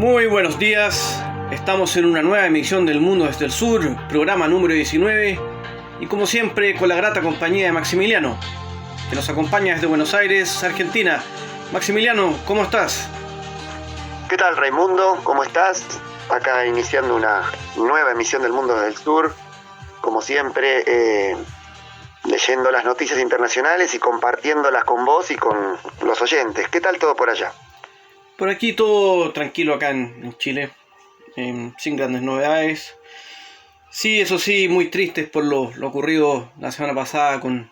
Muy buenos días, estamos en una nueva emisión del Mundo desde el Sur, programa número 19, y como siempre con la grata compañía de Maximiliano, que nos acompaña desde Buenos Aires, Argentina. Maximiliano, ¿cómo estás? ¿Qué tal, Raimundo? ¿Cómo estás? Acá iniciando una nueva emisión del Mundo desde el Sur, como siempre, leyendo las noticias internacionales y compartiéndolas con vos y con los oyentes. ¿Qué tal todo por allá? Por aquí todo tranquilo acá en Chile, sin grandes novedades. Sí, eso sí, muy tristes por lo ocurrido la semana pasada con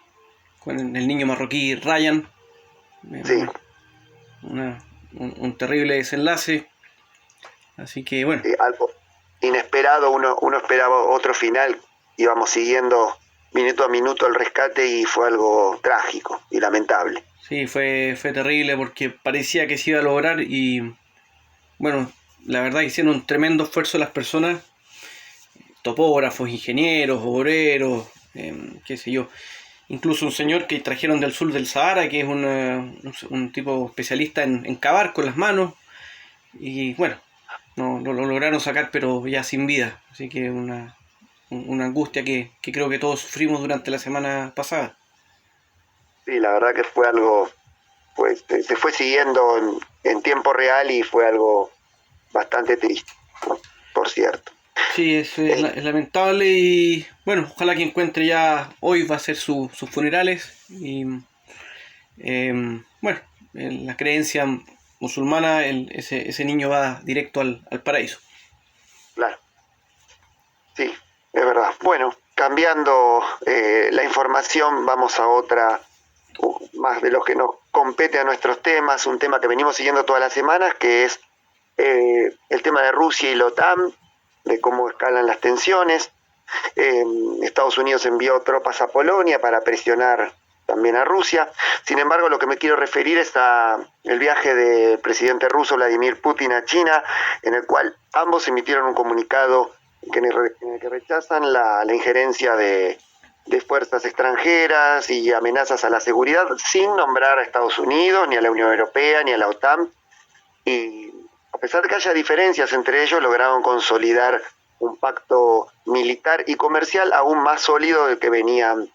el niño marroquí Ryan. Sí. Un terrible desenlace. Así que bueno. Algo inesperado, uno esperaba otro final, íbamos siguiendo minuto a minuto el rescate y fue algo trágico y lamentable. Sí, fue terrible porque parecía que se iba a lograr y bueno, la verdad hicieron un tremendo esfuerzo las personas, topógrafos, ingenieros, obreros, qué sé yo. Incluso un señor que trajeron del sur del Sahara, que es un tipo especialista en cavar con las manos. Y bueno, no lo lograron sacar, pero ya sin vida. Así que una angustia que creo que todos sufrimos durante la semana pasada. Sí, la verdad que fue algo, pues se fue siguiendo en tiempo real y fue algo bastante triste, ¿no? Por cierto. Sí, es lamentable y bueno, ojalá que encuentre ya, hoy va a ser sus funerales y bueno, en la creencia musulmana ese niño va directo al paraíso. Claro, sí, es verdad. Bueno, cambiando la información, vamos a otra, más de lo que nos compete a nuestros temas, un tema que venimos siguiendo todas las semanas, que es el tema de Rusia y la OTAN, de cómo escalan las tensiones. Estados Unidos envió tropas a Polonia para presionar también a Rusia. Sin embargo, lo que me quiero referir es a el viaje del presidente ruso Vladimir Putin a China, en el cual ambos emitieron un comunicado en el que rechazan la injerencia de fuerzas extranjeras y amenazas a la seguridad, sin nombrar a Estados Unidos, ni a la Unión Europea, ni a la OTAN. Y a pesar de que haya diferencias entre ellos, lograron consolidar un pacto militar y comercial aún más sólido del que venían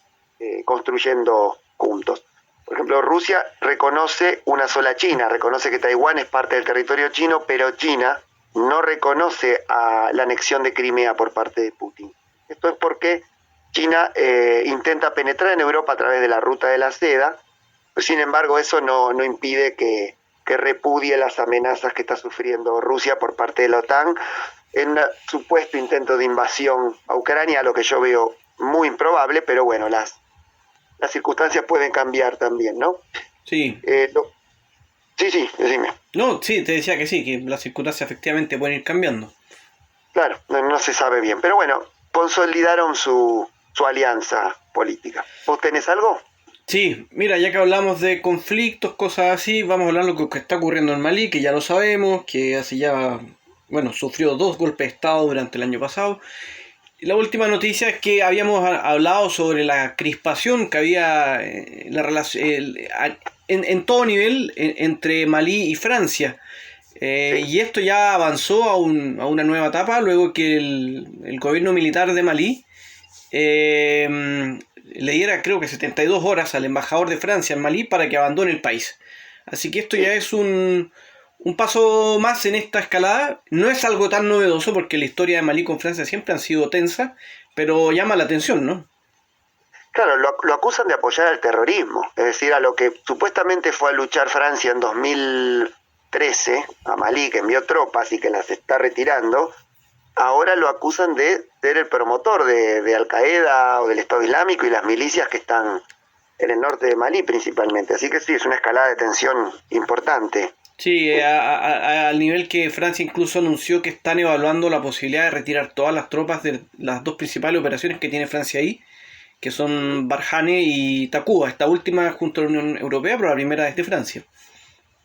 construyendo juntos. Por ejemplo, Rusia reconoce una sola China, reconoce que Taiwán es parte del territorio chino, pero China no reconoce a la anexión de Crimea por parte de Putin. Esto es porque China intenta penetrar en Europa a través de la ruta de la seda, pues, sin embargo eso no impide que repudie las amenazas que está sufriendo Rusia por parte de la OTAN en un supuesto intento de invasión a Ucrania, lo que yo veo muy improbable, pero bueno, las circunstancias pueden cambiar también, ¿no? Sí. Sí, decime. No, sí, te decía que sí, que las circunstancias efectivamente pueden ir cambiando. Claro, no se sabe bien, pero bueno, consolidaron su alianza política. ¿Vos tenés algo? Sí, mira, ya que hablamos de conflictos, cosas así, vamos a hablar de lo que está ocurriendo en Malí, que ya lo sabemos, que hace ya, bueno, sufrió 2 golpes de Estado durante el año pasado. Y la última noticia es que habíamos hablado sobre la crispación que había en todo nivel entre Malí y Francia. Sí. Y esto ya avanzó a una nueva etapa, luego que el gobierno militar de Malí le diera creo que 72 horas al embajador de Francia en Malí para que abandone el país. Así que esto ya es un paso más en esta escalada. No es algo tan novedoso porque la historia de Malí con Francia siempre han sido tensa, pero llama la atención, ¿no? Claro, lo acusan de apoyar al terrorismo, es decir, a lo que supuestamente fue a luchar Francia en 2013, a Malí, que envió tropas y que las está retirando. Ahora lo acusan de ser el promotor de Al-Qaeda o del Estado Islámico y las milicias que están en el norte de Malí principalmente. Así que sí, es una escalada de tensión importante. Sí, al nivel que Francia incluso anunció que están evaluando la posibilidad de retirar todas las tropas de las 2 principales operaciones que tiene Francia ahí, que son Barkhane y Takuba, esta última junto a la Unión Europea, pero la primera es de Francia.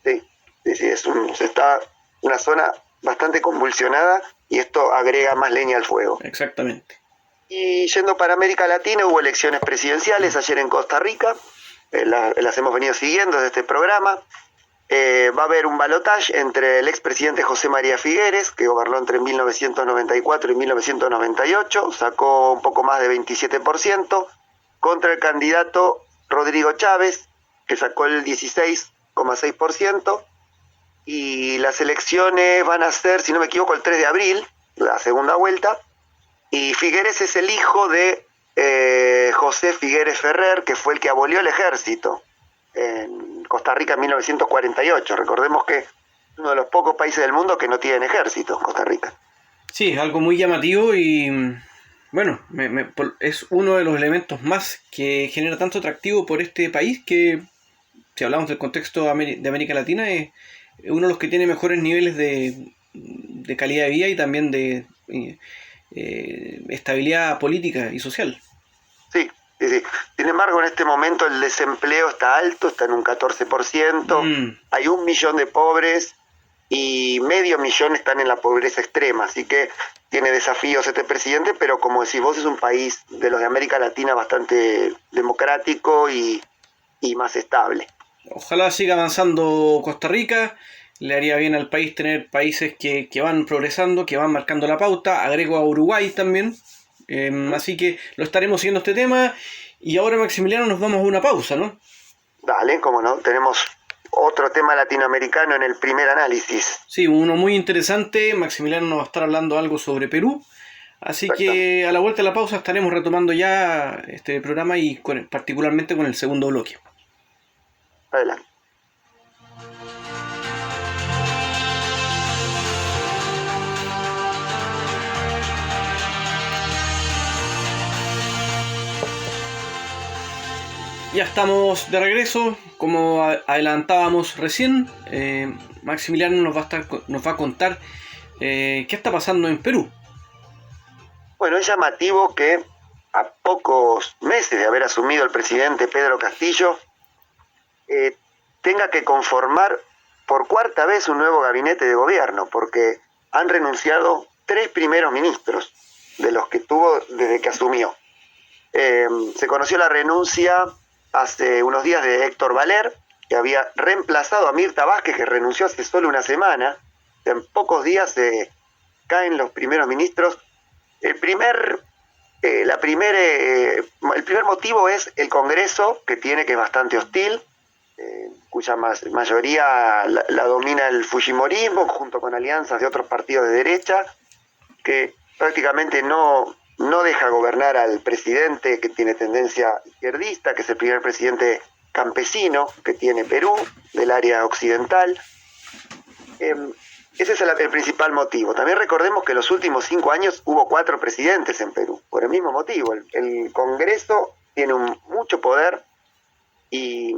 Sí, está una zona bastante convulsionada y esto agrega más leña al fuego. Exactamente. Y yendo para América Latina, hubo elecciones presidenciales ayer en Costa Rica, las hemos venido siguiendo desde este programa. Va a haber un balotaje entre el expresidente José María Figueres, que gobernó entre 1994 y 1998, sacó un poco más de 27%, contra el candidato Rodrigo Chávez, que sacó el 16,6%, y las elecciones van a ser, si no me equivoco, el 3 de abril, la segunda vuelta, y Figueres es el hijo de José Figueres Ferrer, que fue el que abolió el ejército en Costa Rica en 1948. Recordemos que es uno de los pocos países del mundo que no tienen ejército, Costa Rica. Sí, es algo muy llamativo y bueno, es uno de los elementos más que genera tanto atractivo por este país que, si hablamos del contexto de América Latina, es uno de los que tiene mejores niveles de calidad de vida y también de estabilidad política y social. Sí, sí, sí. Sin embargo, en este momento el desempleo está alto, está en un 14%, hay 1 millón de pobres y medio millón están en la pobreza extrema, así que tiene desafíos este presidente, pero como decís vos, es un país de los de América Latina bastante democrático y más estable. Ojalá siga avanzando Costa Rica, le haría bien al país tener países que van progresando, que van marcando la pauta, agrego a Uruguay también, así que lo estaremos siguiendo este tema, y ahora Maximiliano nos vamos a una pausa, ¿no? Dale, cómo no, tenemos otro tema latinoamericano en el primer análisis. Sí, uno muy interesante. Maximiliano nos va a estar hablando algo sobre Perú. Así que a la vuelta de la pausa estaremos retomando ya este programa y particularmente con el segundo bloque. Adelante. Ya estamos de regreso, como adelantábamos recién. Maximiliano nos va a contar qué está pasando en Perú. Bueno, es llamativo que a pocos meses de haber asumido el presidente Pedro Castillo, tenga que conformar por cuarta vez un nuevo gabinete de gobierno, porque han renunciado 3 primeros ministros de los que tuvo desde que asumió. Se conoció la renuncia hace unos días de Héctor Valer, que había reemplazado a Mirta Vázquez, que renunció hace solo una semana. En pocos días se caen los primeros ministros. El primer motivo es el Congreso, que es bastante hostil, cuya mayoría la domina el fujimorismo, junto con alianzas de otros partidos de derecha, que prácticamente no deja gobernar al presidente, que tiene tendencia izquierdista, que es el primer presidente campesino que tiene Perú, del área occidental. Ese es el principal motivo. También recordemos que en los últimos 5 años hubo 4 presidentes en Perú, por el mismo motivo. El Congreso tiene mucho poder y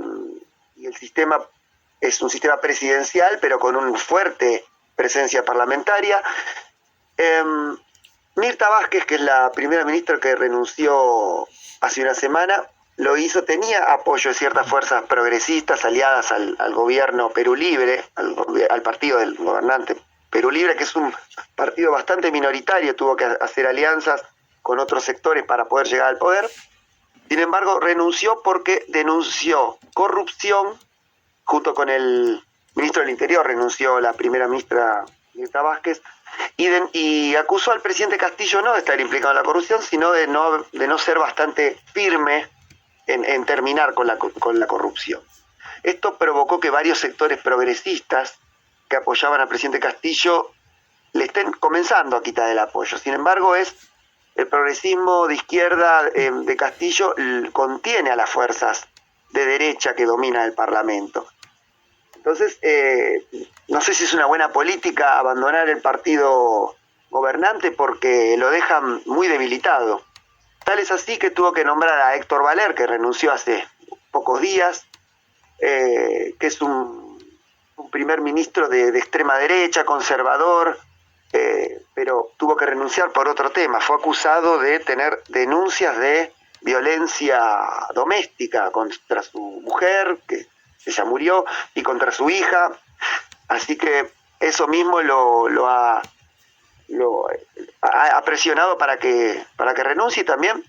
el sistema es un sistema presidencial, pero con una fuerte presencia parlamentaria. Mirta Vázquez, que es la primera ministra que renunció hace una semana, tenía apoyo de ciertas fuerzas progresistas aliadas al gobierno Perú Libre, al partido del gobernante Perú Libre, que es un partido bastante minoritario, tuvo que hacer alianzas con otros sectores para poder llegar al poder. Sin embargo, renunció porque denunció corrupción, junto con el ministro del Interior, renunció la primera ministra Mirta Vázquez, y acusó al presidente Castillo no de estar implicado en la corrupción, sino de no ser bastante firme en terminar con la corrupción. Esto provocó que varios sectores progresistas que apoyaban al presidente Castillo le estén comenzando a quitar el apoyo. Sin embargo, el progresismo de izquierda de Castillo contiene a las fuerzas de derecha que dominan el Parlamento. Entonces, no sé si es una buena política abandonar el partido gobernante, porque lo dejan muy debilitado. Tal es así que tuvo que nombrar a Héctor Valer, que renunció hace pocos días, que es un primer ministro de extrema derecha, conservador, pero tuvo que renunciar por otro tema. Fue acusado de tener denuncias de violencia doméstica contra su mujer, que ella murió, y contra su hija. Así que eso mismo lo ha presionado para que renuncie. También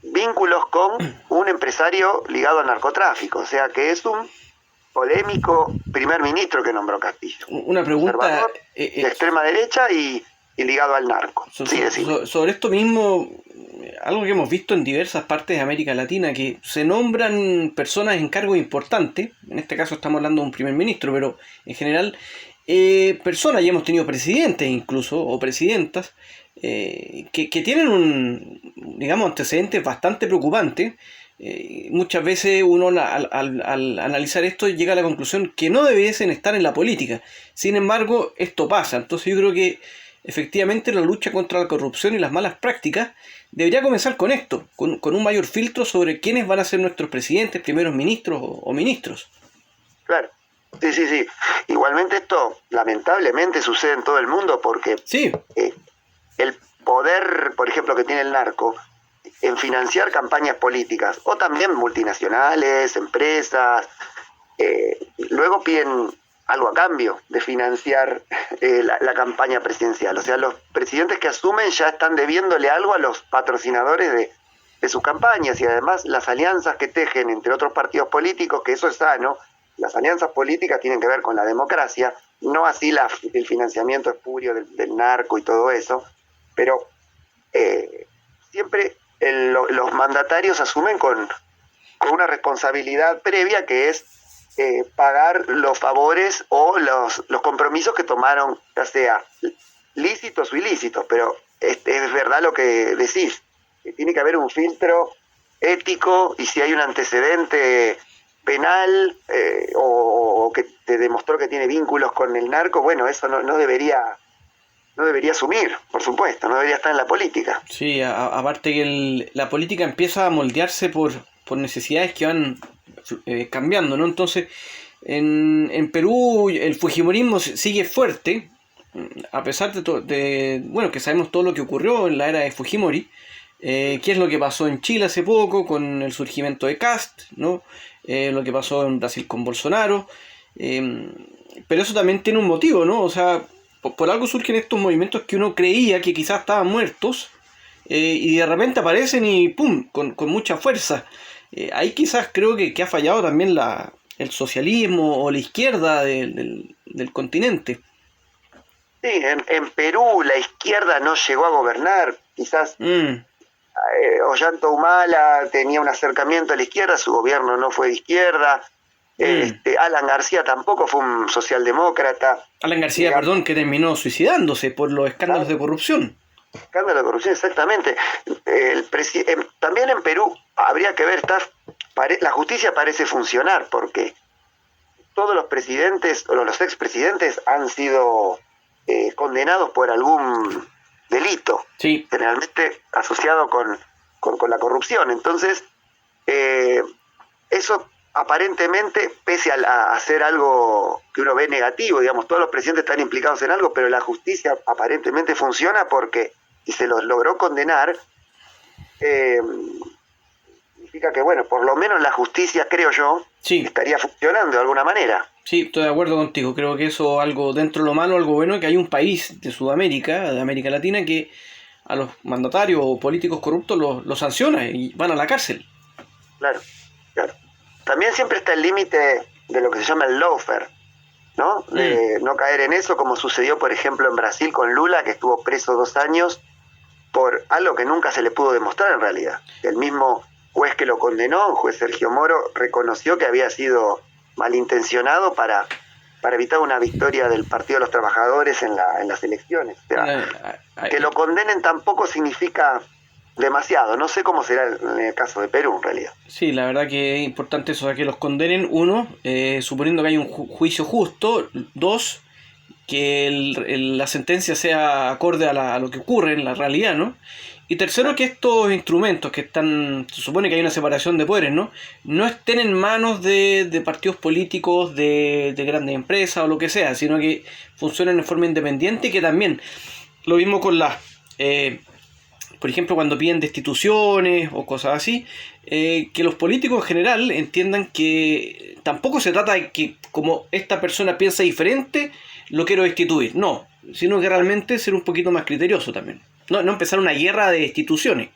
vínculos con un empresario ligado al narcotráfico, o sea que es un polémico primer ministro que nombró Castillo. Una pregunta Conservador, de extrema derecha y ligado al narco. Sobre esto mismo, algo que hemos visto en diversas partes de América Latina, que se nombran personas en cargos importantes, en este caso estamos hablando de un primer ministro, pero en general personas, ya hemos tenido presidentes incluso, o presidentas, que tienen digamos, antecedentes bastante preocupantes. Muchas veces uno al analizar esto llega a la conclusión que no debiesen estar en la política. Sin embargo, esto pasa. Entonces yo creo que efectivamente la lucha contra la corrupción y las malas prácticas debería comenzar con esto, con un mayor filtro sobre quiénes van a ser nuestros presidentes, primeros ministros o ministros. Claro, sí. Igualmente esto lamentablemente sucede en todo el mundo porque sí. El poder, por ejemplo, que tiene el narco en financiar campañas políticas o también multinacionales, empresas, luego piden algo a cambio de financiar la campaña presidencial. O sea, los presidentes que asumen ya están debiéndole algo a los patrocinadores de sus campañas, y además las alianzas que tejen entre otros partidos políticos, que eso es sano. Las alianzas políticas tienen que ver con la democracia, no así el financiamiento espurio del narco y todo eso, pero siempre los mandatarios asumen con una responsabilidad previa, que es pagar los favores o los compromisos que tomaron, ya sea lícitos o ilícitos. Pero es verdad lo que decís, que tiene que haber un filtro ético, y si hay un antecedente penal o que te demostró que tiene vínculos con el narco, bueno, eso no debería asumir, por supuesto, no debería estar en la política. Sí, aparte que la política empieza a moldearse por necesidades que van cambiando, ¿no? Entonces, en Perú el fujimorismo sigue fuerte, a pesar de bueno, que sabemos todo lo que ocurrió en la era de Fujimori. ¿Qué es lo que pasó en Chile hace poco con el surgimiento de Kast, ¿no? Lo que pasó en Brasil con Bolsonaro, pero eso también tiene un motivo, ¿no? O sea, por algo surgen estos movimientos que uno creía que quizás estaban muertos, y de repente aparecen y ¡pum!, con mucha fuerza. Ahí quizás creo que ha fallado también el socialismo o la izquierda del continente. Sí, en Perú la izquierda no llegó a gobernar, quizás Ollanta Humala tenía un acercamiento a la izquierda, su gobierno no fue de izquierda. Alan García tampoco fue un socialdemócrata. Alan García, perdón, que terminó suicidándose por los escándalos de corrupción. Escándalo de corrupción, exactamente. También en Perú habría que ver, la justicia parece funcionar, porque todos los presidentes o los expresidentes han sido condenados por algún delito, sí, generalmente asociado con la corrupción. Entonces, eso aparentemente, pese a hacer algo que uno ve negativo, digamos, todos los presidentes están implicados en algo, pero la justicia aparentemente funciona porque, y se los logró condenar, significa que, bueno, por lo menos la justicia, creo yo, sí, estaría funcionando de alguna manera. Sí, estoy de acuerdo contigo. Creo que eso, algo dentro de lo malo, algo bueno, que hay un país de Sudamérica, de América Latina, que a los mandatarios o políticos corruptos los sanciona y van a la cárcel. Claro. También siempre está el límite de lo que se llama el lawfare, ¿no? De no caer en eso, como sucedió, por ejemplo, en Brasil con Lula, que estuvo preso 2 años por algo que nunca se le pudo demostrar en realidad. El mismo juez que lo condenó, el juez Sergio Moro, reconoció que había sido malintencionado para evitar una victoria del Partido de los Trabajadores en las elecciones. O sea, que lo condenen tampoco significa demasiado. No sé cómo será en el caso de Perú, en realidad. Sí, la verdad que es importante eso, que los condenen, uno, suponiendo que hay un juicio justo; 2, que la sentencia sea acorde a lo que ocurre en la realidad, ¿no? Y tercero, que estos instrumentos que se supone que hay una separación de poderes, no estén en manos de partidos políticos, de grandes empresas o lo que sea, sino que funcionen de forma independiente, y que también, lo mismo con por ejemplo, cuando piden destituciones o cosas así, que los políticos en general entiendan que tampoco se trata de que, como esta persona piensa diferente, lo quiero destituir. No, sino que realmente ser un poquito más criterioso también. No empezar una guerra de destituciones.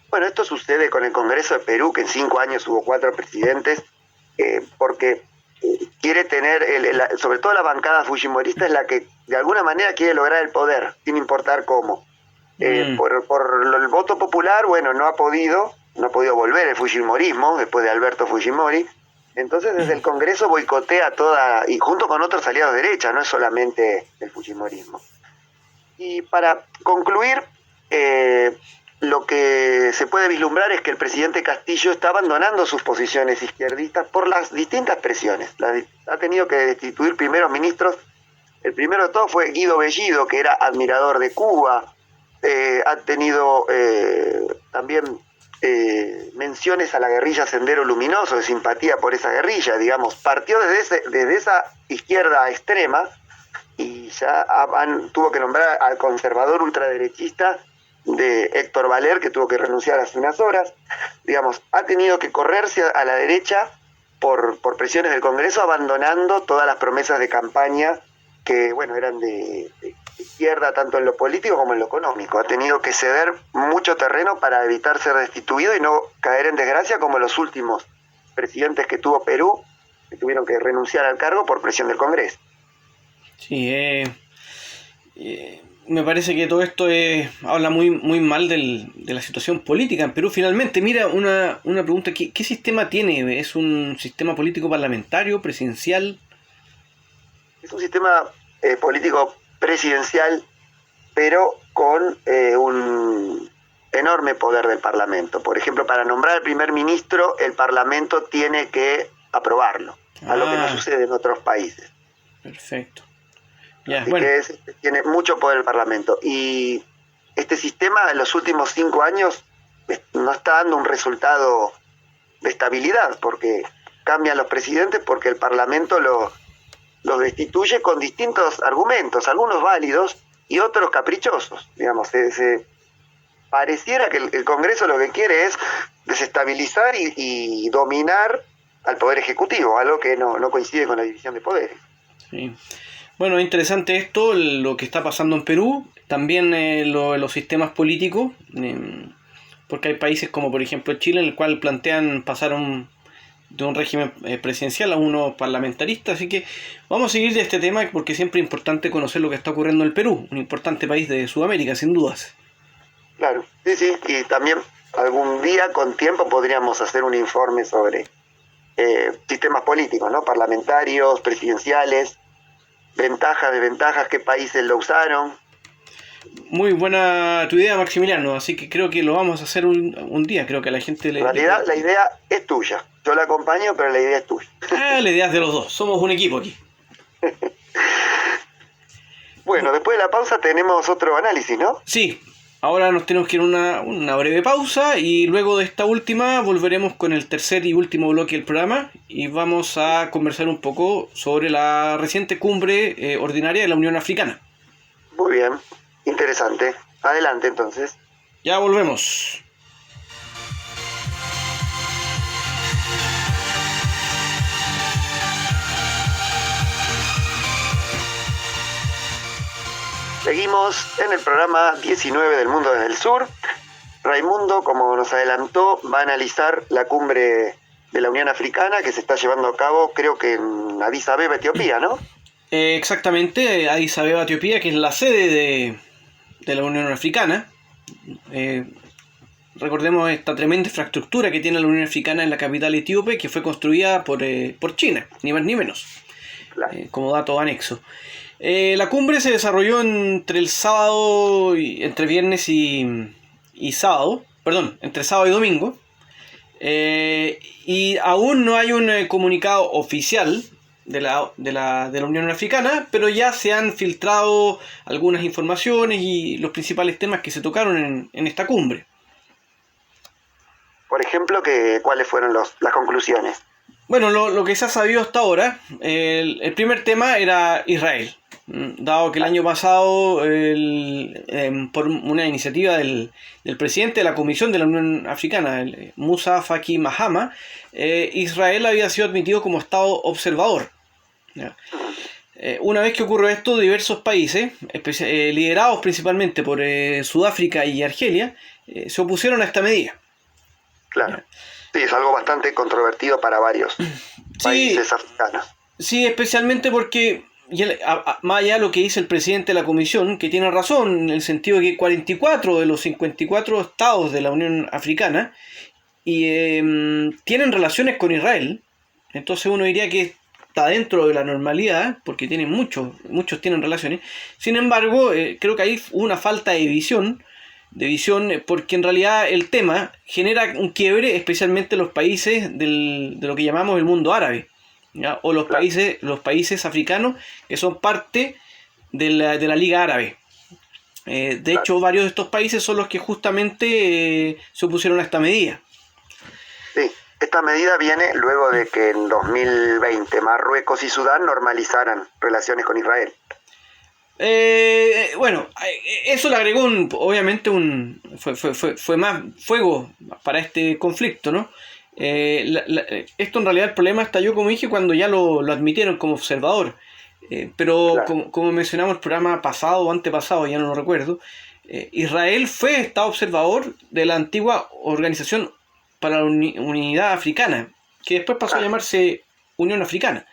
Bueno, esto sucede con el Congreso de Perú, que en 5 años hubo 4 presidentes, porque quiere tener, sobre todo la bancada fujimorista es la que de alguna manera quiere lograr el poder, sin importar cómo. Por el voto popular, bueno, no ha podido volver el fujimorismo después de Alberto Fujimori. Entonces desde el Congreso boicotea toda, y junto con otros aliados de derecha, no es solamente el fujimorismo. Y para concluir, lo que se puede vislumbrar es que el presidente Castillo está abandonando sus posiciones izquierdistas por las distintas presiones. Ha tenido que destituir primeros ministros. El primero de todos fue Guido Bellido, que era admirador de Cuba. Ha tenido también menciones a la guerrilla Sendero Luminoso, de simpatía por esa guerrilla, digamos. Partió desde esa izquierda extrema y ya tuvo que nombrar al conservador ultraderechista de Héctor Valer, que tuvo que renunciar hace unas horas. Digamos, ha tenido que correrse a la derecha por presiones del Congreso, abandonando todas las promesas de campaña que, bueno, eran de izquierda tanto en lo político como en lo económico. Ha tenido que ceder mucho terreno para evitar ser destituido y no caer en desgracia como los últimos presidentes que tuvo Perú, que tuvieron que renunciar al cargo por presión del Congreso. Sí, me parece que todo esto habla muy mal de la situación política en Perú. Finalmente, mira, una pregunta, ¿qué sistema tiene? ¿Es un sistema político parlamentario, presidencial? Es un sistema político presidencial, pero con un enorme poder del Parlamento. Por ejemplo, para nombrar al primer ministro, el Parlamento tiene que aprobarlo, algo que no sucede en otros países. Perfecto. Ya, Así bueno. que tiene mucho poder el Parlamento. Y este sistema en los últimos 5 años no está dando un resultado de estabilidad, porque cambian los presidentes, porque el Parlamento los destituye con distintos argumentos, algunos válidos y otros caprichosos. Digamos, pareciera que el Congreso lo que quiere es desestabilizar y dominar al Poder Ejecutivo, algo que no coincide con la división de poderes. Sí. Bueno, interesante esto, lo que está pasando en Perú, también los sistemas políticos, porque hay países como por ejemplo Chile, en el cual plantean pasar de un régimen presidencial a uno parlamentarista, así que vamos a seguir de este tema porque siempre es importante conocer lo que está ocurriendo en el Perú, un importante país de Sudamérica, sin dudas. Claro, sí, y también algún día con tiempo podríamos hacer un informe sobre sistemas políticos, ¿no? Parlamentarios, presidenciales, ventajas, desventajas, qué países lo usaron. Muy buena tu idea, Maximiliano, así que creo que lo vamos a hacer un día, creo que a la gente En realidad la idea es tuya, yo la acompaño, pero la idea es tuya. La idea es de los dos, somos un equipo aquí. Bueno, después de la pausa tenemos otro análisis, ¿no? Sí, ahora nos tenemos que ir a una breve pausa y luego de esta última volveremos con el tercer y último bloque del programa y vamos a conversar un poco sobre la reciente cumbre ordinaria de la Unión Africana. Muy bien, interesante. Adelante entonces. Ya volvemos. Seguimos en el programa 19 del Mundo desde el Sur. Raimundo, como nos adelantó, va a analizar la cumbre de la Unión Africana que se está llevando a cabo, creo que en Addis Abeba, Etiopía, ¿no? Exactamente, Addis Abeba, Etiopía, que es la sede de la Unión Africana. Recordemos esta tremenda infraestructura que tiene la Unión Africana en la capital etíope, que fue construida por China, ni más ni menos, Claro. como dato anexo. La cumbre se desarrolló entre viernes y sábado, entre sábado y domingo, y aún no hay un comunicado oficial de la Unión Africana, pero ya se han filtrado algunas informaciones y los principales temas que se tocaron en esta cumbre. Por ejemplo, ¿cuáles fueron las conclusiones? Bueno, lo que se ha sabido hasta ahora, el primer tema era Israel, dado que el año pasado, por una iniciativa del presidente de la Comisión de la Unión Africana, Musa Faki Mahamat, Israel había sido admitido como Estado observador. Una vez que ocurrió esto, diversos países, liderados principalmente por Sudáfrica y Argelia, se opusieron a esta medida. Claro. Sí, es algo bastante controvertido para varios. Sí, países africanos. sí, especialmente porque, más allá de lo que dice el presidente de la Comisión, que tiene razón, en el sentido de que 44 de los 54 estados de la Unión Africana tienen relaciones con Israel, entonces uno diría que está dentro de la normalidad, porque tienen muchos tienen relaciones. Sin embargo, creo que ahí hubo una falta de visión, porque en realidad el tema genera un quiebre, especialmente en los países de lo que llamamos el mundo árabe, ¿ya? O los países africanos que son parte de la Liga Árabe. De hecho, varios de estos países son los que justamente se opusieron a esta medida. Sí, esta medida viene luego de que en 2020 Marruecos y Sudán normalizaran relaciones con Israel. Bueno, eso le agregó obviamente fue más fuego para este conflicto, ¿no? Esto en realidad el problema estalló, como dije, cuando ya lo admitieron como observador. Pero como mencionamos el programa pasado o antepasado, ya no lo recuerdo, Israel fue estado observador de la antigua Organización para la Unidad Africana, que después pasó a llamarse Unión Africana.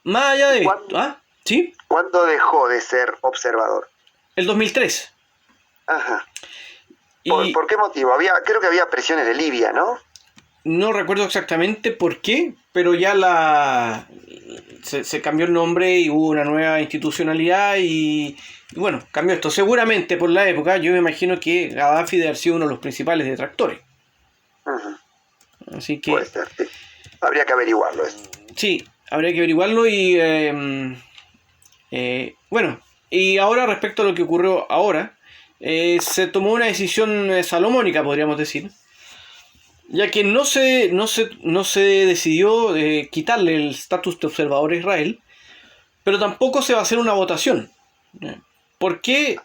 Más allá de esto, ¿sí? ¿Cuándo dejó de ser observador? El 2003. Ajá. ¿Por qué motivo? Creo que había presiones de Libia, ¿no? No recuerdo exactamente por qué, pero ya se cambió el nombre y hubo una nueva institucionalidad y bueno, cambió esto. Seguramente por la época, yo me imagino que Gaddafi debe haber sido uno de los principales detractores. Así que... Puede ser, sí. Habría que averiguarlo eso. Sí, habría que averiguarlo y... bueno, y ahora respecto a lo que ocurrió ahora, se tomó una decisión salomónica, podríamos decir, ya que no se decidió quitarle el estatus de observador a Israel, pero tampoco se va a hacer una votación. ¿Por qué?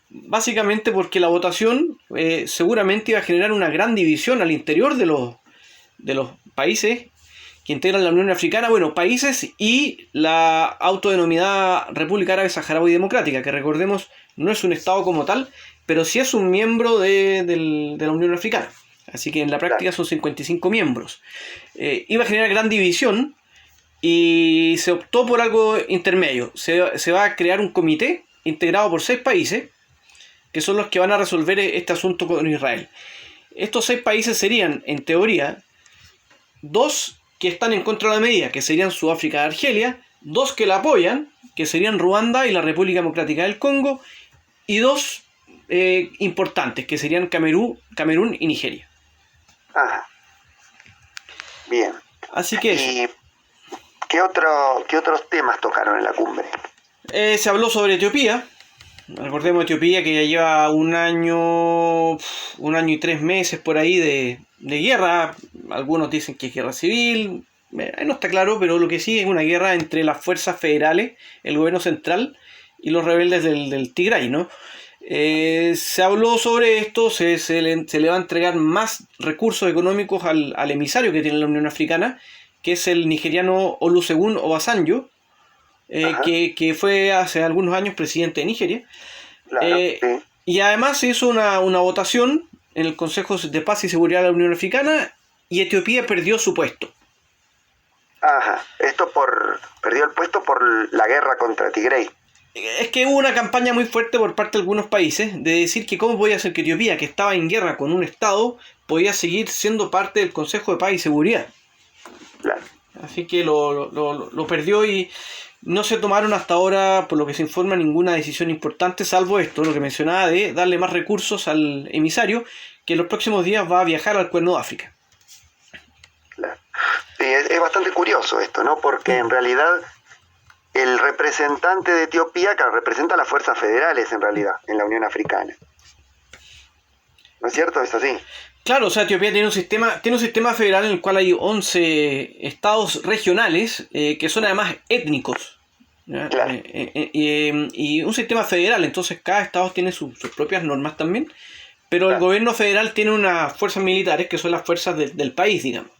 Básicamente porque la votación seguramente iba a generar una gran división al interior de los países que integran la Unión Africana, bueno, países y la autodenominada República Árabe Saharaui Democrática, que recordemos no es un estado como tal, pero sí es un miembro de la Unión Africana. Así que en la práctica son 55 miembros. Iba a generar gran división y se optó por algo intermedio. Se va a crear un comité integrado por 6 países, que son los que van a resolver este asunto con Israel. Estos 6 países serían, en teoría, 2 que están en contra de la medida, que serían Sudáfrica y Argelia, 2 que la apoyan, que serían Ruanda y la República Democrática del Congo, y 2 importantes, que serían Camerún y Nigeria. Ajá. Bien. Así que ¿Y qué otros temas tocaron en la cumbre? Se habló sobre Etiopía. Recordemos Etiopía, que ya lleva un año y 3 meses por ahí de guerra. Algunos dicen que es guerra civil, no está claro, pero lo que sí es una guerra entre las fuerzas federales, el gobierno central y los rebeldes del Tigray, ¿no? Se habló sobre esto, se le va a entregar más recursos económicos al emisario que tiene la Unión Africana, que es el nigeriano Olusegun Obasanjo, que fue hace algunos años presidente de Nigeria. Claro, sí. Y además se hizo una votación en el Consejo de Paz y Seguridad de la Unión Africana y Etiopía perdió su puesto. Ajá, perdió el puesto por la guerra contra Tigray. Es que hubo una campaña muy fuerte por parte de algunos países de decir que cómo podía ser que Etiopía, que estaba en guerra con un Estado, podía seguir siendo parte del Consejo de Paz y Seguridad. Claro. Así que lo perdió y no se tomaron hasta ahora, por lo que se informa, ninguna decisión importante, salvo esto, lo que mencionaba de darle más recursos al emisario, que en los próximos días va a viajar al Cuerno de África. Claro. Sí, es bastante curioso esto, ¿no? Porque en realidad el representante de Etiopía, que representa a las fuerzas federales en realidad, en la Unión Africana. ¿No es cierto? Es así. Claro, o sea, Etiopía tiene un sistema federal en el cual hay 11 estados regionales que son además étnicos. Claro. Y un sistema federal, entonces cada estado tiene sus propias normas también, pero el gobierno federal tiene unas fuerzas militares que son las fuerzas del país, digamos.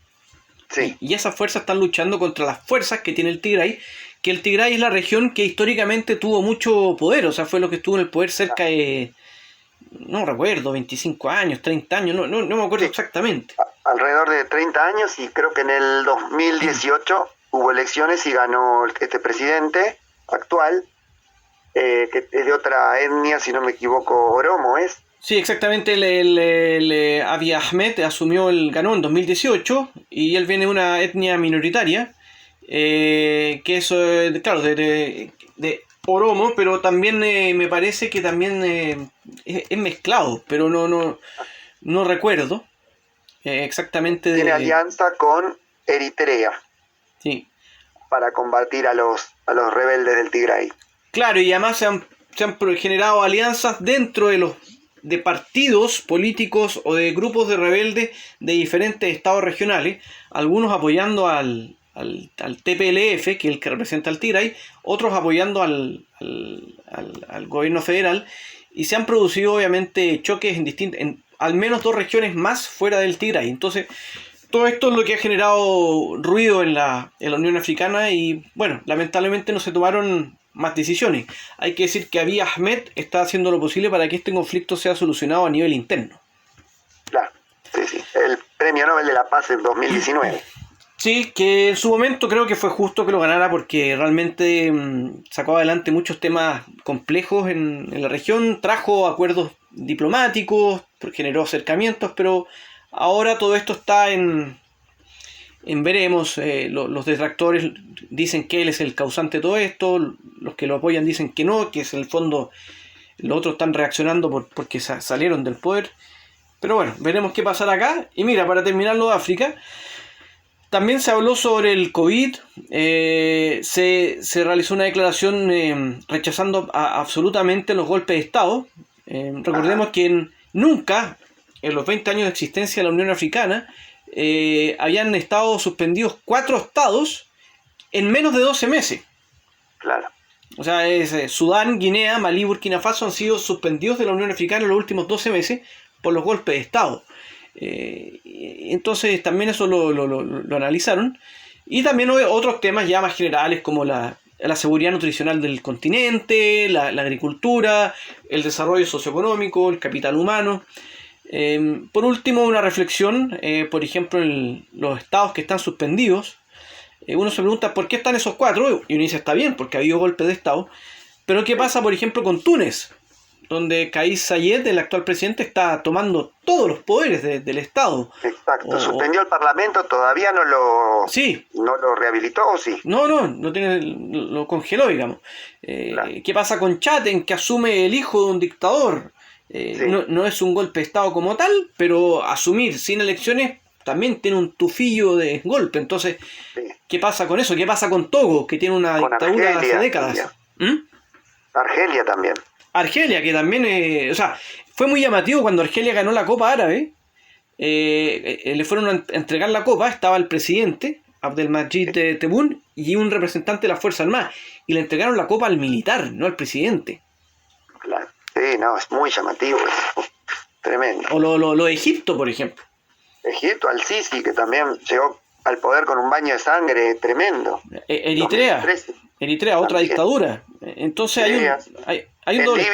Sí. Y esas fuerzas están luchando contra las fuerzas que tiene el Tigray, que el Tigray es la región que históricamente tuvo mucho poder, o sea, fue lo que estuvo en el poder cerca de, no recuerdo, 25 años, 30 años, no me acuerdo exactamente. alrededor de 30 años, y creo que en el 2018 hubo elecciones y ganó este presidente actual, que es de otra etnia, si no me equivoco, oromo es. Sí, exactamente, Abiy Ahmed ganó en 2018 y él viene de una etnia minoritaria, que es, claro, de oromo, pero también me parece que también es mezclado, pero no recuerdo exactamente. Tiene alianza con Eritrea, sí, para combatir a los rebeldes del Tigray. Claro, y además se han generado alianzas dentro de partidos políticos o de grupos de rebeldes de diferentes estados regionales, algunos apoyando al TPLF, que es el que representa al Tigray, otros apoyando al gobierno federal, y se han producido obviamente choques en al menos 2 regiones más fuera del Tigray. Entonces, todo esto es lo que ha generado ruido en la Unión Africana y, bueno, lamentablemente no se tomaron más decisiones. Hay que decir que Abiy Ahmed está haciendo lo posible para que este conflicto sea solucionado a nivel interno. Claro, sí. El Premio Nobel de la Paz en 2019. Sí, que en su momento creo que fue justo que lo ganara porque realmente sacó adelante muchos temas complejos en la región, trajo acuerdos diplomáticos, generó acercamientos, pero ahora todo esto está en veremos. Los detractores dicen que él es el causante de todo esto, los que lo apoyan dicen que no, que es en el fondo los otros están reaccionando porque salieron del poder. Pero bueno, veremos qué pasará acá. Y mira, para terminar lo de África, también se habló sobre el COVID. Se realizó una declaración rechazando absolutamente los golpes de Estado. Recordemos que nunca, en los 20 años de existencia de la Unión Africana, habían estado suspendidos 4 estados en menos de 12 meses. Claro. O sea, Sudán, Guinea, Malí, Burkina Faso han sido suspendidos de la Unión Africana en los últimos 12 meses por los golpes de Estado. Entonces también eso lo analizaron. Y también otros temas ya más generales como la seguridad nutricional del continente, la agricultura, el desarrollo socioeconómico, el capital humano. Por último, una reflexión, por ejemplo, en los estados que están suspendidos. Uno se pregunta por qué están esos 4, y uno dice está bien, porque ha habido golpes de estado. Pero ¿qué pasa, por ejemplo, con Túnez? Donde Kais Saied, el actual presidente, está tomando todos los poderes del Estado. Exacto, suspendió el Parlamento, todavía no lo rehabilitó, ¿o sí? No lo congeló, digamos. Claro. ¿Qué pasa con Chad, en que asume el hijo de un dictador? Sí. No es un golpe de Estado como tal, pero asumir sin elecciones también tiene un tufillo de golpe. Entonces, sí. ¿Qué pasa con eso? ¿Qué pasa con Togo, que tiene una dictadura hace décadas? Argelia también. Argelia, que también, fue muy llamativo cuando Argelia ganó la Copa Árabe. Le fueron a entregar la copa, estaba el presidente Abdelmadjid Tebboune y un representante de las Fuerzas Armadas, y le entregaron la copa al militar, no al presidente. Claro. Sí, no, es muy llamativo, es tremendo. O lo de Egipto, por ejemplo. Egipto, al-Sisi, que también llegó al poder con un baño de sangre tremendo. Eritrea, otra dictadura. Entonces hay un doble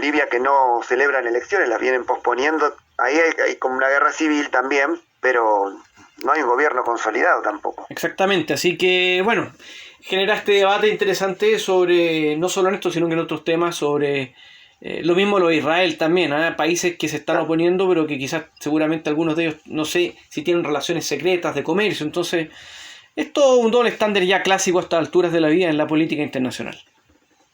Libia que no celebran elecciones, las vienen posponiendo. Ahí hay como una guerra civil también, pero no hay un gobierno consolidado tampoco. Exactamente, así que bueno, genera este debate interesante sobre, no solo en esto, sino que en otros temas, sobre lo mismo lo de Israel también, países que se están oponiendo, pero que quizás seguramente algunos de ellos, no sé si tienen relaciones secretas de comercio. Entonces es todo un doble estándar ya clásico a estas alturas de la vida en la política internacional.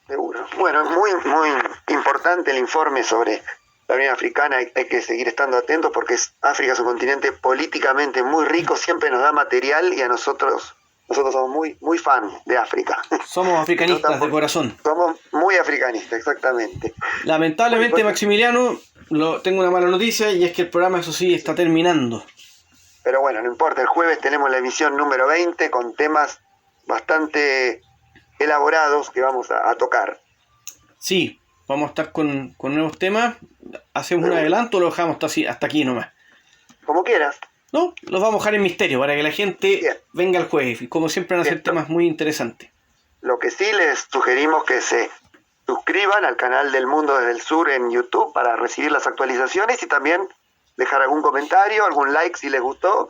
Seguro. Bueno, es muy, muy importante el informe sobre la Unión Africana. Hay que seguir estando atentos porque África es un continente políticamente muy rico, siempre nos da material, y a nosotros somos muy, muy fan de África. Somos africanistas de corazón. Somos muy africanistas, exactamente. Lamentablemente, Maximiliano, tengo una mala noticia, y es que el programa, eso sí, está terminando. Pero bueno, no importa, el jueves tenemos la emisión número 20 con temas bastante elaborados que vamos a tocar. Sí, vamos a estar con nuevos temas. ¿Hacemos un adelanto o lo dejamos hasta aquí nomás? Como quieras. No, los vamos a dejar en misterio para que la gente venga el jueves. Y como siempre van a ser temas muy interesantes. Lo que sí les sugerimos que se suscriban al canal del Mundo desde el Sur en YouTube para recibir las actualizaciones, y también dejar algún comentario, algún like si les gustó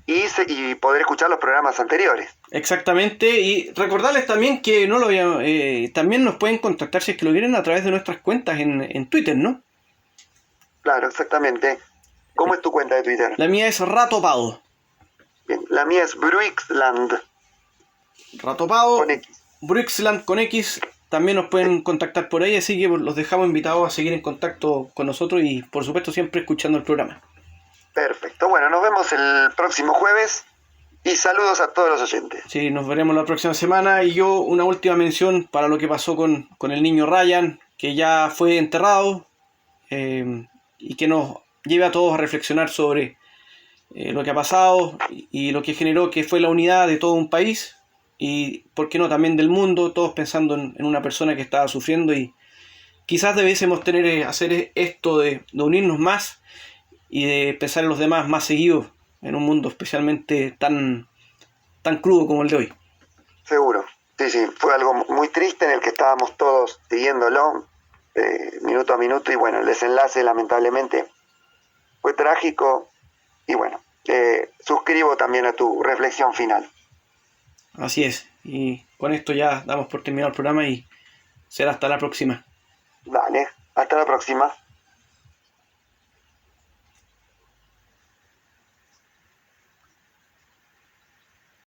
y poder escuchar los programas anteriores. Exactamente, y recordarles también que no lo también nos pueden contactar si es que lo quieren a través de nuestras cuentas en Twitter, ¿no? Claro, exactamente. ¿Cómo es tu cuenta de Twitter? La mía es Ratopado. Bien, la mía es Bruixland. Ratopado, Con X. Bruixland con X. También nos pueden contactar por ahí, así que los dejamos invitados a seguir en contacto con nosotros y por supuesto siempre escuchando el programa. Perfecto, bueno, nos vemos el próximo jueves y saludos a todos los oyentes. Sí, nos veremos la próxima semana y yo una última mención para lo que pasó con el niño Ryan, que ya fue enterrado y que nos lleve a todos a reflexionar sobre lo que ha pasado y lo que generó que fue la unidad de todo un país y, por qué no, también del mundo, todos pensando en una persona que estaba sufriendo y quizás debiésemos hacer esto de unirnos más y de pensar en los demás más seguidos en un mundo especialmente tan crudo como el de hoy. Seguro, sí, fue algo muy triste en el que estábamos todos siguiéndolo minuto a minuto y bueno, el desenlace lamentablemente fue trágico y bueno, suscribo también a tu reflexión final. Así es, y con esto ya damos por terminado el programa y será hasta la próxima. Dale, hasta la próxima.